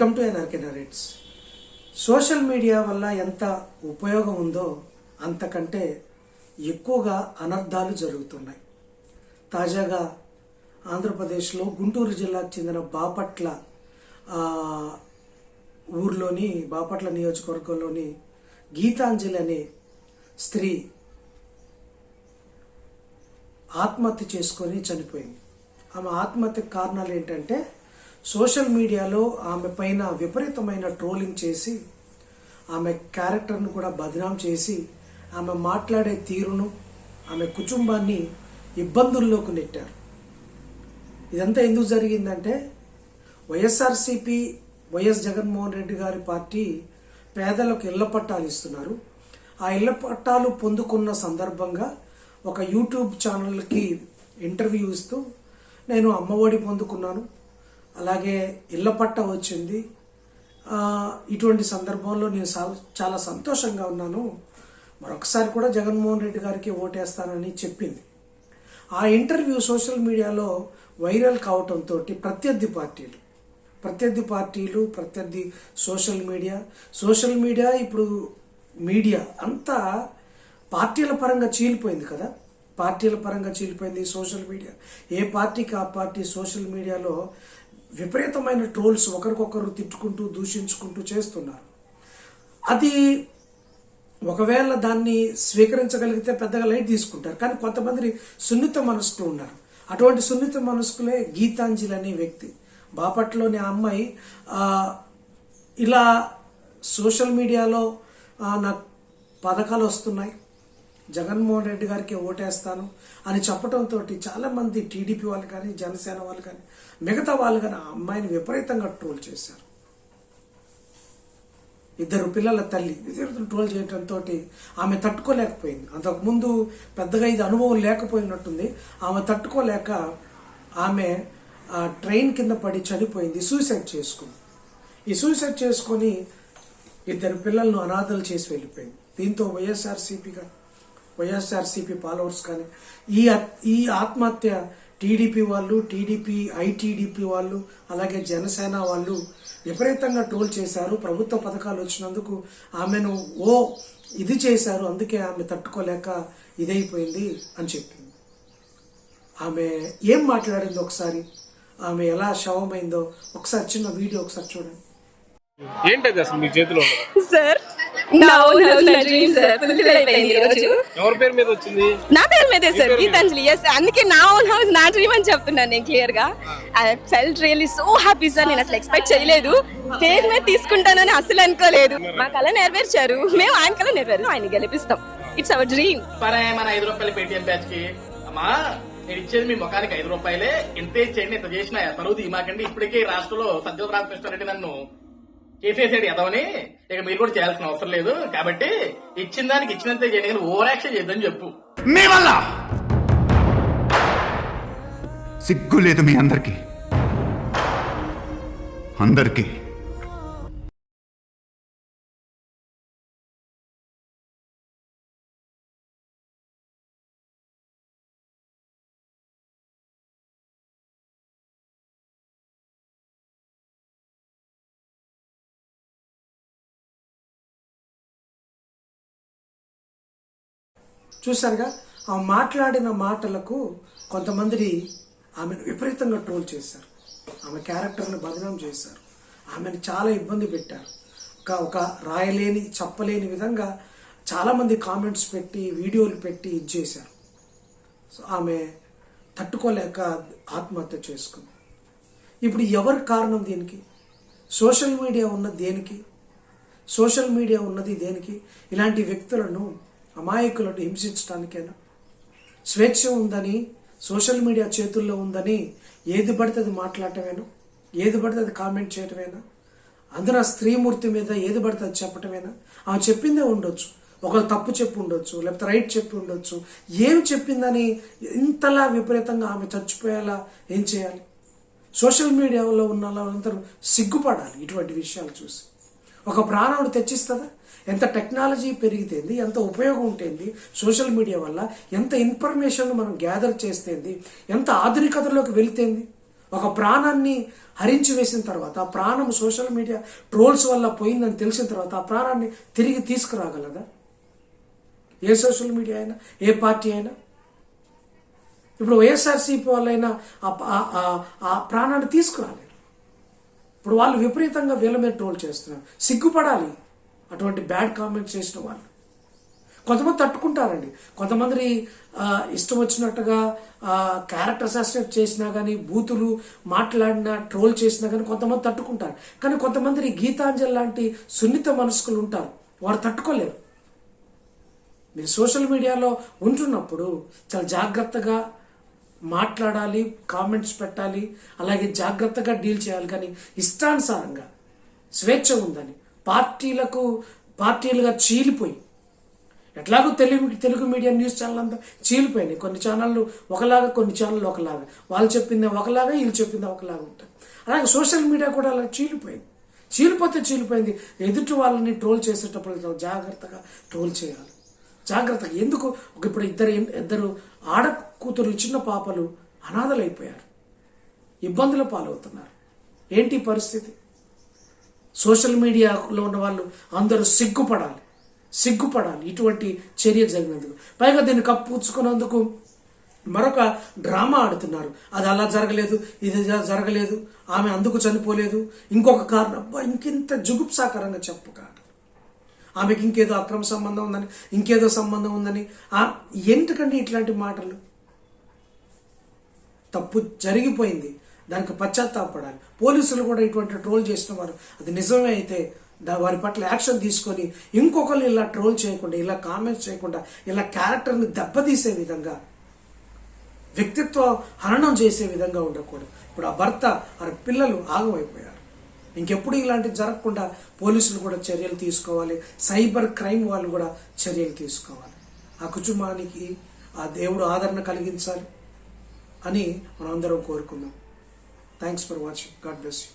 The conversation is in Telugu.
Welcome to NRK narrates. Social media వల్ల ఎంత ఉపయోగం ఉందో అంతకంటే ఎక్కువగా అనర్థాలు జరుగుతున్నాయి. తాజాగా ఆంధ్రప్రదేశ్లో గుంటూరు జిల్లాకు చెందిన బాపట్ల ఊర్లోని బాపట్ల నియోజకవర్గంలోని గీతాంజలి అనే స్త్రీ ఆత్మహత్య చేసుకొని చనిపోయింది. ఆమె ఆత్మహత్యకు కారణాలు ఏంటంటే సోషల్ మీడియాలో ఆమె పైన విపరీతమైన ట్రోలింగ్ చేసి ఆమె క్యారెక్టర్ను కూడా బదనాం చేసి ఆమె మాట్లాడే తీరును ఆమె కుటుంబాన్ని ఇబ్బందుల్లోకి నెట్టారు. ఇదంతా ఎందుకు జరిగిందంటే వైఎస్ఆర్సీపీ వైఎస్ జగన్మోహన్ రెడ్డి గారి పార్టీ పేదలకు ఇళ్ల పట్టాలు ఇస్తున్నారు. ఆ ఇళ్ల పట్టాలు పొందుకున్న సందర్భంగా ఒక యూట్యూబ్ ఛానల్కి ఇంటర్వ్యూ ఇస్తూ నేను అమ్మఒడి పొందుకున్నాను, అలాగే ఇళ్ల పట్టా వచ్చింది, ఇటువంటి సందర్భంలో నేను చాలా సంతోషంగా ఉన్నాను, మరొకసారి కూడా జగన్మోహన్ రెడ్డి గారికి ఓటేస్తానని చెప్పింది. ఆ ఇంటర్వ్యూ సోషల్ మీడియాలో వైరల్ కావటంతో ప్రత్యర్థి పార్టీలు ప్రత్యర్థి సోషల్ మీడియా ఇప్పుడు మీడియా అంతా పార్టీల పరంగా చీలిపోయింది కదా. సోషల్ మీడియా ఏ పార్టీకి ఆ పార్టీ సోషల్ మీడియాలో విపరీతమైన ట్రోల్స్ ఒకరికొకరు తిట్టుకుంటూ దూషించుకుంటూ చేస్తున్నారు. అది ఒకవేళ దాన్ని స్వీకరించగలిగితే పెద్దగా లైట్ తీసుకుంటారు, కానీ కొంతమంది సున్నిత మనస్కులు ఉన్నారు. అటువంటి సున్నిత మనస్కులే గీతాంజలి అనే వ్యక్తి. బాపట్లోని ఆ అమ్మాయి ఇలా సోషల్ మీడియాలో నాకు పథకాలు వస్తున్నాయి, జగన్మోహన్ రెడ్డి గారికి ఓటేస్తాను అని చెప్పడంతో చాలామంది టీడీపీ వాళ్ళు కానీ జనసేన వాళ్ళు కానీ మిగతా వాళ్ళు కానీ ఆ అమ్మాయిని విపరీతంగా ట్రోల్ చేశారు. 2 పిల్లల తల్లి విపరీతంగా ట్రోల్ చేయడంతో ఆమె తట్టుకోలేకపోయింది. అంతకుముందు పెద్దగా ఇది అనుభవం లేకపోయినట్టుంది. ఆమె తట్టుకోలేక ఆమె ట్రైన్ కింద పడి చనిపోయింది, సూసైడ్ చేసుకుంది. ఈ సూసైడ్ చేసుకొని 2 పిల్లలను అనాథలు చేసి వెళ్ళిపోయింది. దీంతో వైఎస్ఆర్సీపీ ఫాలోవర్స్ కానీ ఈ ఆత్మహత్య టీడీపీ వాళ్ళు, ఐటీడీపీ వాళ్ళు, అలాగే జనసేన వాళ్ళు విపరీతంగా ట్రోల్ చేశారు. ప్రభుత్వ పథకాలు వచ్చినందుకు ఆమెను ఇది చేశారు, అందుకే ఆమె తట్టుకోలేక ఇదైపోయింది అని చెప్పింది. ఆమె ఏం మాట్లాడిందో ఒకసారి, ఆమె ఎలా శవమైందో ఒకసారి చిన్న వీడియో ఒకసారి చూడండి. ఏంటది అసలు మీ చేతిలో? సార్ నా ఓన్ హౌస్ నా డ్రీమ్ సార్ ఫుల్ఫిల్ అయిపోయింది ఈ రోజు. ఎవరి పేరు మీద వచ్చింది? నా పేరు మీదే సార్, గీతాంజలి. ఎస్, అందుకే నా ఓన్ హౌస్ నా డ్రీమ్ అని చెప్తున్నాను నేను క్లియర్ గా. I felt really so happy sir. నేను అసలు ఎక్స్పెక్ట్ చేయలేదు, స్టేజ్ మీద తీసుకుంటానని అసలు అనుకోలేదు. మా కళ నెరవేర్చారు, మేము ఆయన కళ నెరవేరు, ఆయన గెలిపిస్తాం. It's our dream. మన 5 రూపాయలు పేటిఎం బ్యాచ్ కి అమ్మా నేను ఇచ్చేది మీ ముఖానికి 5 రూపాయలే, ఇంత చేయండి, ఇంత చేసిన తరువు మాకండి. ఇప్పటికే రాష్ట్రంలో సజ్జల రామకృష్ణారెడ్డి నన్ను చేసేసాడు ఎదవని, ఇక మీరు కూడా చేయాల్సిన అవసరం లేదు. కాబట్టి ఇచ్చిన దానికి ఇచ్చినంతే చేయండి, కానీ ఓవర్ యాక్షన్ చేద్దని చెప్పు. మీ వల్ల సిగ్గు లేదు మీ అందరికీ. చూశారుగా, ఆ మాట్లాడిన మాటలకు కొంతమంది ఆమెను విపరీతంగా ట్రోల్ చేశారు, ఆమె క్యారెక్టర్ని బదనాం చేశారు, ఆమెను చాలా ఇబ్బంది పెట్టారు. ఒక రాయలేని చెప్పలేని విధంగా చాలామంది కామెంట్స్ పెట్టి వీడియోలు పెట్టి ఇది చేశారు. సో ఆమె తట్టుకోలేక ఆత్మహత్య చేసుకుంది. ఇప్పుడు ఎవరి కారణం దీనికి? సోషల్ మీడియా ఉన్నది దేనికి? ఇలాంటి వ్యక్తులను, అమాయకులను హింసించడానికైనా? స్వేచ్ఛ ఉందని, సోషల్ మీడియా చేతుల్లో ఉందని ఏది పడితే అది మాట్లాడటమేనా? ఏది పడితే అది కామెంట్ చేయటమేనా? అందున స్త్రీమూర్తి మీద ఏది పడితే అది చెప్పటమేనా? ఆమె చెప్పిందే ఉండొచ్చు, ఒకరు తప్పు చెప్పి ఉండొచ్చు, లేకపోతే రైట్ చెప్పి ఉండొచ్చు. ఏమి చెప్పిందని ఇంతలా విపరీతంగా ఆమె చచ్చిపోయేలా ఏం చేయాలి? సోషల్ మీడియాలో ఉన్న వాళ్ళందరూ సిగ్గుపడాలి ఇటువంటి విషయాలు చూసి. ఒక ప్రాణాన్ని తెచ్చిస్తుందా? ఎంత టెక్నాలజీ పెరిగితేంది, ఎంత ఉపయోగం ఉంటుంది సోషల్ మీడియా వల్ల, ఎంత ఇన్ఫర్మేషన్ మనం గ్యాదర్ చేస్తేంది, ఎంత ఆధునికతలోకి వెళితేంది. ఒక ప్రాణాన్ని హరించి వేసిన తర్వాత ఆ ప్రాణం సోషల్ మీడియా ట్రోల్స్ వల్ల పోయిందని తెలిసిన తర్వాత ఆ ప్రాణాన్ని తిరిగి తీసుకురాగలదా? ఏ సోషల్ మీడియా అయినా, ఏ పార్టీ అయినా. ఇప్పుడు వైఎస్ఆర్సీపీ వాళ్ళైనా ఆ ప్రాణాన్ని తీసుకురాలేరు. ఇప్పుడు వాళ్ళు విపరీతంగా వీళ్ళ మీద ట్రోల్ చేస్తున్నారు. సిగ్గుపడాలి అటువంటి బ్యాడ్ కామెంట్స్ చేసిన వాళ్ళు. కొంతమంది తట్టుకుంటారండి, కొంతమంది ఇష్టం వచ్చినట్టుగా క్యారెక్టర్ అసాసినేట్ చేసినా కానీ, బూతులు మాట్లాడినా, ట్రోల్ చేసినా కానీ కొంతమంది తట్టుకుంటారు. కానీ కొంతమంది గీతాంజలి లాంటి సున్నిత మనస్కులు ఉంటారు, వారు తట్టుకోలేరు. మీరు సోషల్ మీడియాలో ఉంటున్నప్పుడు చాలా జాగ్రత్తగా మాట్లాడాలి, కామెంట్స్ పెట్టాలి, అలాగే జాగ్రత్తగా డీల్ చేయాలి. కానీ ఇష్టానుసారంగా స్వేచ్ఛ ఉందని పార్టీలుగా చీలిపోయి, ఎట్లాగో తెలుగు మీడియా న్యూస్ ఛానల్ అంతా చీలిపోయినాయి. కొన్ని ఛానళ్ళు ఒకలాగా, కొన్ని ఛానళ్ళు ఒకలాగా, వాళ్ళు చెప్పింది ఒకలాగా, వీళ్ళు చెప్పింది ఒకలాగా ఉంటాయి. అలాగే సోషల్ మీడియా కూడా అలా చీలిపోయింది. చీలిపోయింది. ఎదుటి వాళ్ళని ట్రోల్ చేసేటప్పుడు జాగ్రత్తగా ట్రోల్ చేయాలి. జాగ్రత్తగా. ఎందుకు ఇప్పుడు ఇద్దరు ఆడ కూతురు, చిన్న పాపలు అనాథలైపోయారు, ఇబ్బందుల పాలవుతున్నారు. ఏంటి పరిస్థితి? సోషల్ మీడియాలో ఉన్న వాళ్ళు అందరూ సిగ్గుపడాలి ఇటువంటి చర్య జరిగినందుకు. పైగా దీన్ని కప్పుచ్చుకున్నందుకు మరొక డ్రామా ఆడుతున్నారు. అది అలా జరగలేదు, ఇది జరగలేదు, ఆమె అందుకు చనిపోలేదు, ఇంకొక కారణం. ఇంకింత జుగుప్సాకరంగా చెప్పక ఆమెకి ఇంకేదో అక్రమ సంబంధం ఉందని, ఇంకేదో సంబంధం ఉందని. ఎందుకండి ఇట్లాంటి మాటలు? తప్పు జరిగిపోయింది, దానికి పశ్చాత్తాపడాలి. పోలీసులు కూడా ఇటువంటి ట్రోల్ చేసిన వారు అది నిజమే అయితే వారి పట్ల యాక్షన్ తీసుకొని ఇంకొకరు ఇలా ట్రోల్ చేయకుండా, ఇలా కామెంట్స్ చేయకుండా, ఇలా క్యారెక్టర్ని దెబ్బతీసే విధంగా, వ్యక్తిత్వ హననం చేసే విధంగా ఉండకూడదు. ఇప్పుడు ఆ భర్త, ఆ పిల్లలు ఆగమైపోయారు. ఇంకెప్పుడు ఇలాంటివి జరగకుండా పోలీసులు కూడా చర్యలు తీసుకోవాలి. సైబర్ క్రైమ్ వాళ్ళు కూడా చర్యలు తీసుకోవాలి. ఆ కుటుంబానికి ఆ దేవుడు ఆదరణ కలిగించాలి అని మనం అందరం కోరుకుందాం. Thanks for watching. God bless you.